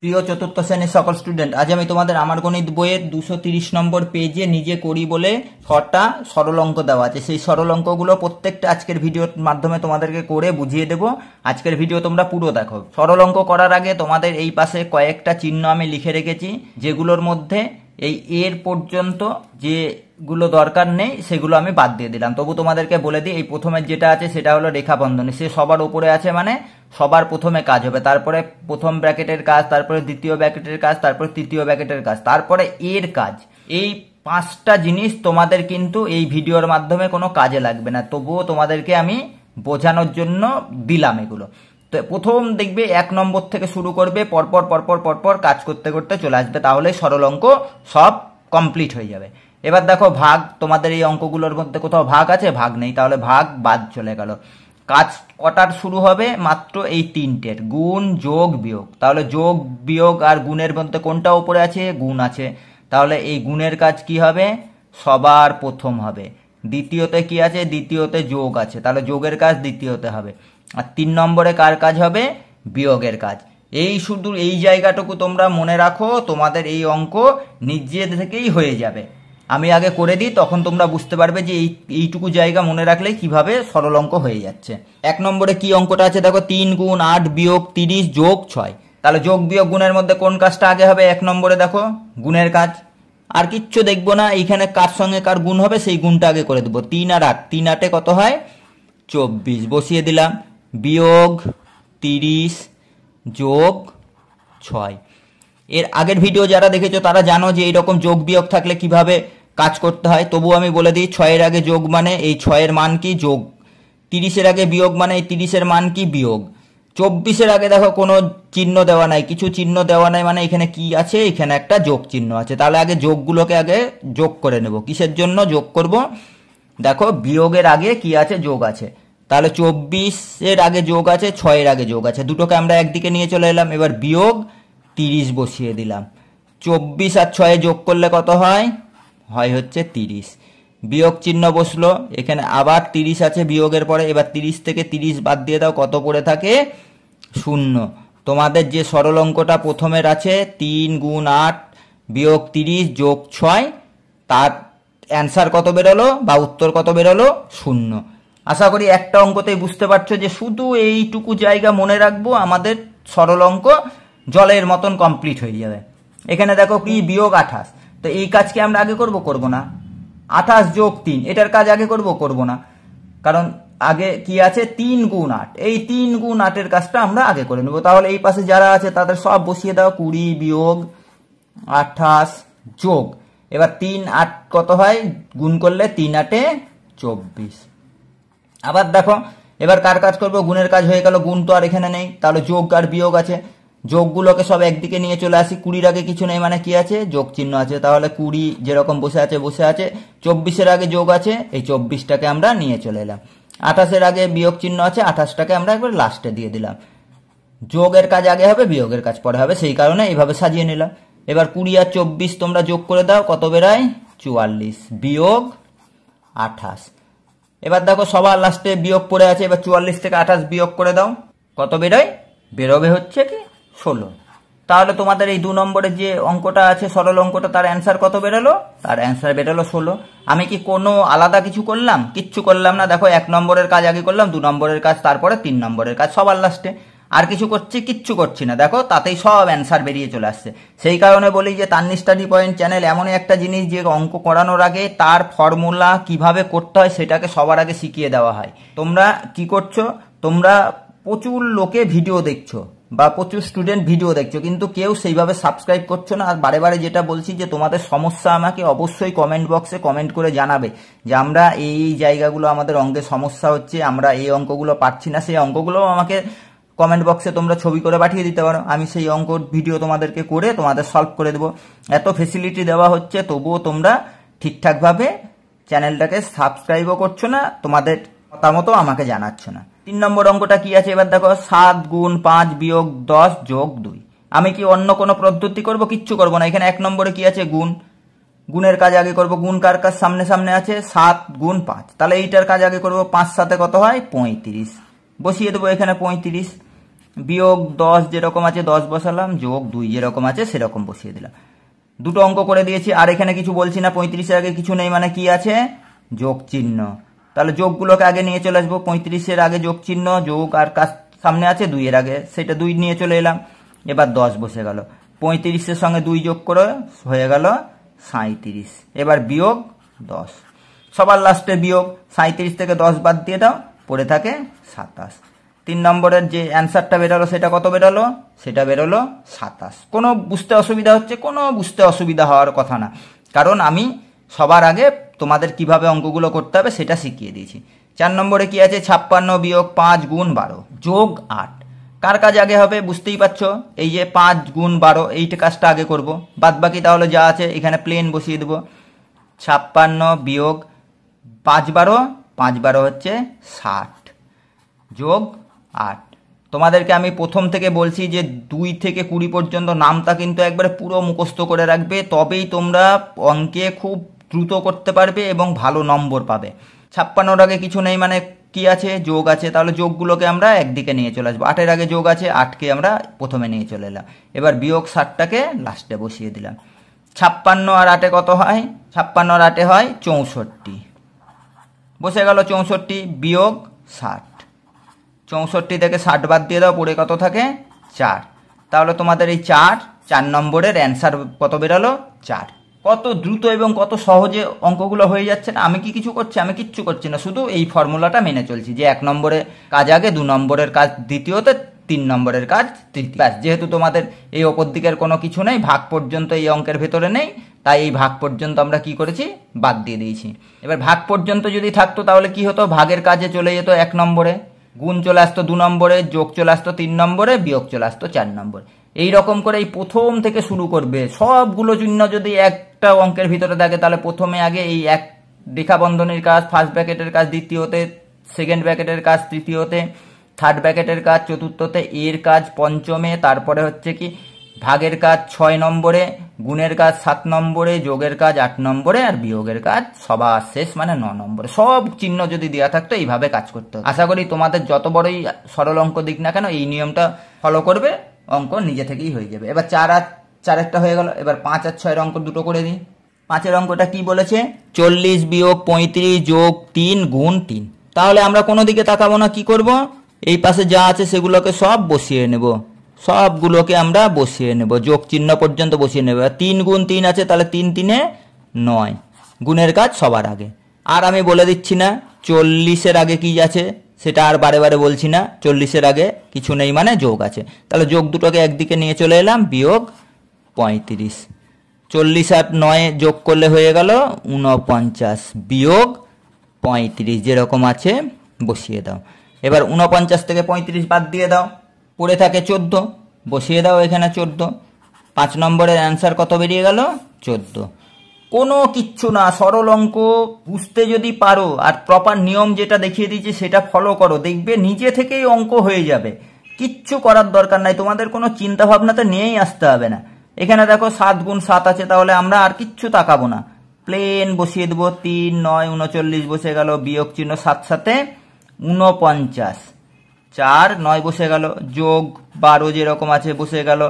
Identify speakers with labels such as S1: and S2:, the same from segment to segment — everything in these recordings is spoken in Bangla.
S1: প্রিয় চতুর্থ শ্রেণীর সকল স্টুডেন্ট, আজ আমি তোমাদের আমার গণিত বইয়ের 230 নম্বর পেজে নিজে করি বলে 6টা সরল অঙ্ক দেওয়া আছে। সেই সরল অঙ্কগুলো প্রত্যেকটা আজকের ভিডিওর মাধ্যমে তোমাদেরকে করে বুঝিয়ে দেবো। আজকের ভিডিও তোমরা পুরো দেখো। সরল অঙ্ক করার আগে তোমাদের এই পাশে কয়েকটা চিহ্ন আমি লিখে রেখেছি, যেগুলোর মধ্যে এই এর পর্যন্ত যেগুলো দরকার নেই সেগুলো আমি বাদ দিয়ে দিলাম। তবু তোমাদেরকে বলে দিই, এই প্রথমের যেটা আছে সেটা হলো রেখা বন্ধনী, সে সবার উপরে আছে, মানে সবার প্রথমে কাজ হবে, তারপরে প্রথম ব্র্যাকেটের কাজ, তারপরে দ্বিতীয় ব্র্যাকেটের কাজ, তারপরে তৃতীয় ব্র্যাকেটের কাজ, তারপরে এর কাজ। এই 5টা জিনিস তোমাদের কিন্তু এই ভিডিওর মাধ্যমে কোনো কাজে লাগবে না, তবুও তোমাদেরকে আমি বোঝানোর জন্য দিলাম এগুলো। তো প্রথম দেখবে 1 নম্বর থেকে শুরু করবে, পরপর পরপর পরপর কাজ করতে করতে চলে আসবে, তাহলে সরল অঙ্ক সব কমপ্লিট হয়ে যাবে। এবার দেখো ভাগ, তোমাদের এই অঙ্কগুলোর মধ্যে কোথাও ভাগ আছে? ভাগ নেই, তাহলে ভাগ বাদ চলে গেল। কাজ কটার শুরু হবে? মাত্র এই 3টের, গুণ যোগ বিয়োগ। তাহলে যোগ বিয়োগ আর গুণের মধ্যে কোনটা উপরে আছে? গুণ আছে, তাহলে এই গুণের কাজ কি হবে? সবার প্রথম হবে। দ্বিতীয়তে কি আছে? দ্বিতীয়তে যোগ আছে, তাহলে যোগের কাজ দ্বিতীয়তে হবে। আর 3 নম্বরে কার কাজ হবে? বিয়োগের কাজ। এই শুধু এই জায়গাটুকু তোমরা মনে রাখো, তোমাদের এই অঙ্ক নিজে থেকেই হয়ে যাবে। আমি আগে করে দিই, তখন তোমরা বুঝতে পারবে যে এইটুকু জায়গা মনে রাখলেই কিভাবে সরল অঙ্ক হয়ে যাচ্ছে। 1 নম্বরে কি অঙ্কটা আছে দেখো, 3 গুণ 8 বিয়োগ 30 যোগ 6। তাহলে যোগ বিয়োগ গুণের মধ্যে কোন কাজটা আগে হবে? 1 নম্বরে দেখো গুণের কাজ, আর কিচ্ছু দেখবো না। এইখানে কার সঙ্গে কার গুণ হবে সেই গুণটা আগে করে দেবো। 3 আর 8, 3 8 কত হয়? 24, বসিয়ে দিলাম। বিয়োগ 30 যোগ 6। এর আগের ভিডিও যারা দেখেছো তারা জানো যে এইরকম যোগ বিয়োগ থাকলে কিভাবে কাজ করতে হয়। তবু আমি বলে দিই, 6-এর আগে যোগ মানে এই 6-এর মান কি? যোগ। 30-এর আগে বিয়োগ মানে এই 30-এর মান কি? বিয়োগ। 24-এর আগে দেখো কোনো চিহ্ন দেওয়া নাই, কিছু চিহ্ন দেওয়া নাই, মানে এখানে কি আছে? এখানে একটা যোগ চিহ্ন আছে। তাহলে আগে যোগগুলোকে আগে যোগ করে নেব। কিসের জন্য যোগ করব? দেখো বিয়োগের আগে কি আছে? যোগ আছে। তাহলে 24-এর আগে যোগ আছে, 6-এর আগে যোগ আছে, দুটোকে আমরা একদিকে নিয়ে চলে এলাম। এবার বিয়োগ 30 বসিয়ে দিলাম। 24 আর 6 যোগ করলে কত হয়? হচ্ছে 30। বিয়োগ চিহ্ন বসলো, এখানে আবার 30 আছে বিয়োগের পরে। এবার 30 থেকে 30 বাদ দিয়ে দাও, কত পড়ে থাকে? 0। তোমাদের যে সরল অঙ্কটা প্রথমের আছে 3 গুণ 8 বিয়োগ 30 যোগ 6, তার অ্যান্সার কত বেরোলো বা উত্তর কত বেরোলো? 0। আশা করি একটা অঙ্কতেই বুঝতে পারছো যে শুধু এইটুকু জায়গা মনে রাখবো, আমাদের সরল অঙ্ক জলের মতন কমপ্লিট হয়ে যাবে। এখানে দেখো কি? বিয়োগ 28। তো এই কাজকে আমরা আগে করব না? 28 যোগ 3, এটার কাজ আগে করব না, কারণ আগে কি আছে? 3 গুণ 8। এই 3 গুণ 8-এর কাজটা আমরা আগে করে নেব। তাহলে এই পাশে যারা আছে তাদের সব বসিয়ে দাও। 20 বিয়োগ 28 যোগ, এবার 3 8 কত হয়? গুণ করলে 3 8 24। আবার দেখো এবার কার কাজ করব? গুণের কাজ হয়ে গেল। গুণ তো আর এখানে নেই, তাহলে যোগ আর বিয়োগ আছে। যোগগুলোকে সব একদিকে নিয়ে চলে আসি। 20-এর আগে কিছু নেই, মানে কি আছে? যোগ চিহ্ন আছে। তাহলে 20 যেরকম বসে আছে বসে আছে। 24-এর আগে যোগ আছে, এই 24টাকে আমরা নিয়ে চলে এলাম। 28-এর আগে বিয়োগ চিহ্ন আছে, 28টাকে আমরা একবার লাস্টে দিয়ে দিলাম। যোগের কাজ আগে হবে, বিয়োগের কাজ পরে হবে, সেই কারণে এইভাবে সাজিয়ে নিলাম। এবার 20 আর 24 তোমরা যোগ করে দাও, কত বেরায়? 44 বিয়োগ 28। এবার দেখো সবার লাস্টে বিয়োগ পড়ে আছে, এবার 44 থেকে 28 বিয়োগ করে দাও, কত বেরোয়? বেরোবে হচ্ছে কি? 16। তাহলে তোমাদের এই 2 নম্বরের যে অঙ্কটা আছে সরল অঙ্কটা, তার অ্যান্সার কত বেরোলো? তার অ্যান্সার বেরোলো 16। আমি কি কোনো আলাদা কিছু করলাম? কিচ্ছু করলাম না। দেখো 1 নম্বরের কাজ আগে করলাম, 2 নম্বরের কাজ, তারপরে 3 নম্বরের কাজ সবার লাস্টে। আর কিছু করছি? কিচ্ছু করছি না। দেখো তাতেই সব অ্যান্সার বেরিয়ে চলে আসছে। সেই কারণে বলি যে তান্নি স্টাডি পয়েন্ট চ্যানেল এমনই একটা জিনিস যে অঙ্ক করানোর আগে তার ফর্মুলা কিভাবে করতে হয় সেটাকে সবার আগে শিখিয়ে দেওয়া হয়। তোমরা কি করছো? তোমরা প্রচুর লোকে ভিডিও দেখছো বা প্রচুর স্টুডেন্ট ভিডিও দেখছো, কিন্তু কেউ সেইভাবে সাবস্ক্রাইব করছো না। আর বারে বারে যেটা বলছি যে তোমাদের সমস্যা আমাকে অবশ্যই কমেন্ট বক্সে কমেন্ট করে জানাবে যে আমরা এই জায়গাগুলো আমাদের অঙ্কে সমস্যা হচ্ছে, আমরা এই অঙ্কগুলো পারছি না। সেই অঙ্কগুলোও আমাকে কমেন্ট বক্সে তোমরা ছবি করে পাঠিয়ে দিতে পারো, আমি সেই অঙ্ক ভিডিও তোমাদেরকে করে তোমাদের সলভ করে দেবো। এত ফেসিলিটি দেওয়া হচ্ছে, তবুও তোমরা ঠিকঠাকভাবে চ্যানেলটাকে সাবস্ক্রাইবও করছো না, তোমাদের মতামতও আমাকে জানাচ্ছ না। 3 নম্বর অঙ্কটা কি আছে? এবার দেখো 7 গুণ 5 বিয়োগ 10 যোগ 2। আমি কি অন্য কোনো পদ্ধতি করব? কিচ্ছু করব না। এখানে 1 নম্বরে কি আছে? গুণ। গুণের কাজ আগে করব। গুণ কার কাজ? সামনে সামনে আছে, 7 গুণ 5। তাহলে এইটার কাজ আগে করব। 5 সাথে কত হয়? 35। বসিয়ে দেবো এখানে 35। বিয়োগ 10 যেরকম আছে 10 বসালাম, যোগ 2 যেরকম আছে সেরকম বসিয়ে দিলাম। দুটো অঙ্ক করে দিয়েছি, আর এখানে কিছু বলছি না, 35-এর আগে কিছু নেই মানে কি আছে, যোগ চিহ্ন। তাহলে যোগগুলোকে আগে নিয়ে চলে আসবো, 35-এর আগে যোগ চিহ্ন, যোগ আর কাজ সামনে আছে 2 এর আগে, সেটা 2 নিয়ে চলে এলাম। এবার 10 বসে গেল, 35-এর সঙ্গে 2 যোগ করে হয়ে গেল 37। এবার বিয়োগ 10, সবার লাস্টে বিয়োগ, 37 থেকে 10 বাদ দিয়ে দাও, পড়ে থাকে 27। 3 নম্বরের যে অ্যান্সারটা বেরোলো সেটা কত বেরোলো, সেটা বেরোলো 27। কোনো বুঝতে অসুবিধা হচ্ছে, কোনো বুঝতে অসুবিধা হওয়ার কথা না, কারণ আমি সবার আগে তোমাদের কিভাবে অঙ্কগুলো করতে হবে সেটা শিখিয়ে দিয়েছি। 4 নম্বরে কি আছে, 56 বিয়োগ 5 গুণ 12 যোগ 8। কার কাজ আগে হবে বুঝতেই পারছো, এই যে 5 গুণ 12 এইটা কাজটা আগে করব, বাদ বাকি তাহলে যা আছে এখানে প্লেন বসিয়ে দেবো। 56 বিয়োগ 5 12, 5 12 হচ্ছে 60 যোগ 8। তোমাদেরকে আমি প্রথম থেকে বলছি যে 2 থেকে 20 পর্যন্ত নামটা কিন্তু একবারে পুরো মুখস্থ করে রাখবে, তবেই তোমরা অঙ্কে খুব দ্রুত করতে পারবে এবং ভালো নম্বর পাবে। 56-এর আগে কিছু নেই মানে কি আছে, যোগ আছে, তাহলে যোগগুলোকে আমরা একদিকে নিয়ে চলে আসবো। 8-এর আগে যোগ আছে, 8কে আমরা প্রথমে নিয়ে চলে এলাম। এবার বিয়োগ 60টাকে লাস্টে বসিয়ে দিলাম। 56 আর 8-এ কত হয়, 56 আর 8-এ হয় 64, বসে গেল 64 বিয়োগ 60। 64 থেকে 60 বাদ দিয়ে দাও, পড়ে কত থাকে 4। তাহলে তোমাদের এই 4 নম্বরের অ্যান্সার কত বেরালো, 4। কত দ্রুত এবং কত সহজে অঙ্কগুলো হয়ে যাচ্ছে না। আমি কি কিছু করছি, আমি কিচ্ছু করছি না, শুধু এই ফর্মুলাটা মেনে চলছি যে 1 নম্বরে কাজ আগে, 2 নম্বরের কাজ দ্বিতীয়তে, 3 নম্বরের কাজ তৃতীয়। ব্যাস, যেহেতু তোমাদের এই ওপর দিকের কোনো কিছু নেই, ভাগ পর্যন্ত এই অঙ্কের ভেতরে নেই, তাই এই ভাগ পর্যন্ত আমরা কি করেছি, বাদ দিয়ে দিয়েছি। এবার ভাগ পর্যন্ত যদি থাকতো তাহলে কি হতো, ভাগের কাজে চলে যেত 1 নম্বরে, গুণ চলে আসতো 2 নম্বরে, যোগ চলে আসতো 3 নম্বরে, বিয়োগ চলে আসতো 4 নম্বরে। এই রকম করে এই প্রথম থেকে শুরু করবে, সবগুলো চিহ্ন যদি একটা অঙ্কের ভিতরে থাকে তাহলে প্রথমে আগে এই এক রেখা বন্ধনীর কাজ ফার্স্ট ব্র্যাকেটের কাজ দ্বিতীয়তে, সেকেন্ড ব্র্যাকেটের কাজ তৃতীয়তে, থার্ড ব্র্যাকেটের কাজ চতুর্থতে, এর কাজ পঞ্চমে, তারপরে হচ্ছে কি ভাগের কাজ 6 নম্বরে, গুণের কাজ 7 নম্বরে, যোগের কাজ 8 নম্বরে, আর বিয়োগের কাজ সবার শেষ মানে 9 নম্বরে। সব চিহ্ন যদি দেওয়া থাকতো এইভাবে কাজ করতে হবে। আশা করি তোমাদের যত বড়ই সরল অঙ্ক দিক না কেন এই নিয়মটা ফলো করবে, অঙ্ক নিজে থেকেই হয়ে যাবে। এবার 4 আর 4 হয়ে গেল। এবার 5 আর 6-এর অঙ্ক দুটো করে দিই। 5-এর অঙ্কটা কি বলেছে, 40 বিয়োগ 35 যোগ 3 গুণ 3। তাহলে আমরা কোনো দিকে তাকাবো না, কি করব, এই পাশে যা আছে সেগুলোকে সব বসিয়ে নেব, সবগুলোকে আমরা বসিয়ে নেব, যোগ চিহ্ন পর্যন্ত বসিয়ে নেব। 3 গুণ 3 আছে, তাহলে 3 3-এ 9, গুণের কাজ সবার আগে। আর আমি বলে দিচ্ছি না 40-এর আগে কি আছে সেটা আর বারে বারে বলছি না, 40-এর আগে কিছু নেই মানে যোগ আছে, তাহলে যোগ দুটোকে একদিকে নিয়ে চলে এলাম, বিয়োগ 35। 40 আর 9 যোগ করলে হয়ে গেল 49, বিয়োগ 35 যেরকম আছে বসিয়ে দাও। এবার 49 থেকে 35 বাদ দিয়ে দাও, পড়ে থাকে 14, বসিয়ে দাও এখানে 14। 5 নম্বরের অ্যান্সার কত বেরিয়ে গেল, 14। কোনো কিচ্ছু না, সরল অঙ্ক বুঝতে যদি পারো আর প্রপার নিয়ম যেটা দেখিয়ে দিয়েছি সেটা ফলো করো, দেখবে নিজে থেকেই অঙ্ক হয়ে যাবে, কিচ্ছু করার দরকার নাই, তোমাদের কোনো চিন্তা ভাবনাতে নিয়েই আসতে হবে না। এখানে দেখো 7 গুণ 7 আছে, তাহলে আমরা আর কিচ্ছু তাকাবো না, প্লেন বসিয়ে দেবো। 3 9 39 বসে গেল, বিয়োগ চিহ্ন 7 7-এ 49, 4 9 বসে গেল, যোগ 12 যেরকম আছে বসে গেল।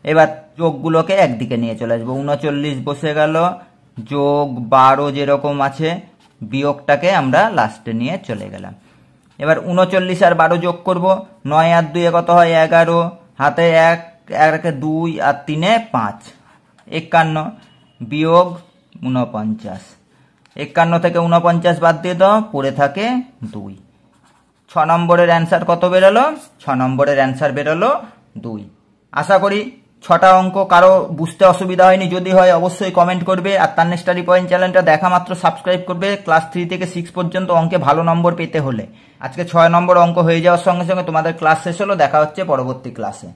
S1: এবার যোগগুলোকে একদিকে নিয়ে চলে আসবো, 39 বসে গেল, যোগ 12 যেরকম আছে, বিয়োগটাকে আমরা লাস্টে নিয়ে চলে গেলাম। এবার 39 আর 12 যোগ করব, 9 আর 2-এ কত হয় 11, হাতে 1 1 2 আর 3-এ 5, 51 বিয়োগ 49। 51 থেকে 49 বাদ দিয়ে দাও, পড়ে থাকে 2। 6 নম্বরের অ্যান্সার কত বেরোলো, 6 নম্বরের অ্যান্সার বেরোলো 2। আশা করি 6টা অঙ্ক কারো বুঝতে অসুবিধা হয়নি, যদি হয় অবশ্যই কমেন্ট করবে, আর তান্নি স্টাডি পয়েন্ট চ্যানেলটা দেখা মাত্র সাবস্ক্রাইব করবে ক্লাস 3 থেকে 6 পর্যন্ত অঙ্কে ভালো নম্বর পেতে হলে। আজকে 6 নম্বর অঙ্ক হয়ে যাওয়ার সঙ্গে সঙ্গে তোমাদের ক্লাস শেষ হলো, দেখা হচ্ছে পরবর্তী ক্লাসে।